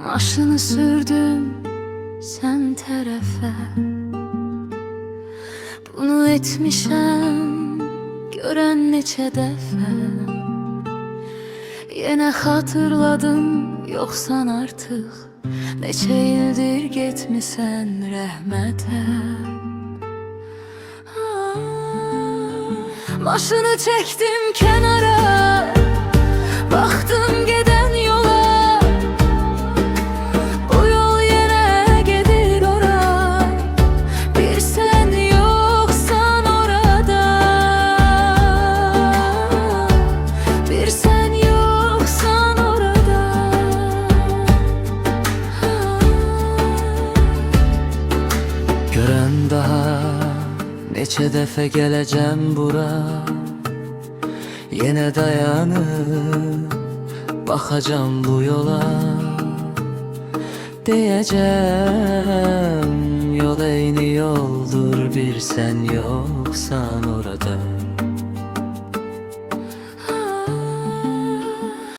Maşını sürdüm sen tərəfə. Bunu etmişəm görən neçə dəfə. Yenə xatırladım yoxsan artıq. Neçə ildir getmisən rəhmətə. Başını çəkdim kənara, baxdım gedən yola. Bu yol yenə gedir ora. Bir sən yoxsan orada. Bir sən yoxsan orada. Görən daha neçə dəfə gələcəm bura. Yenə dayanıb baxacam bu yola. Deyəcəm yol eyni yoldur, bir sən yoxsan orada.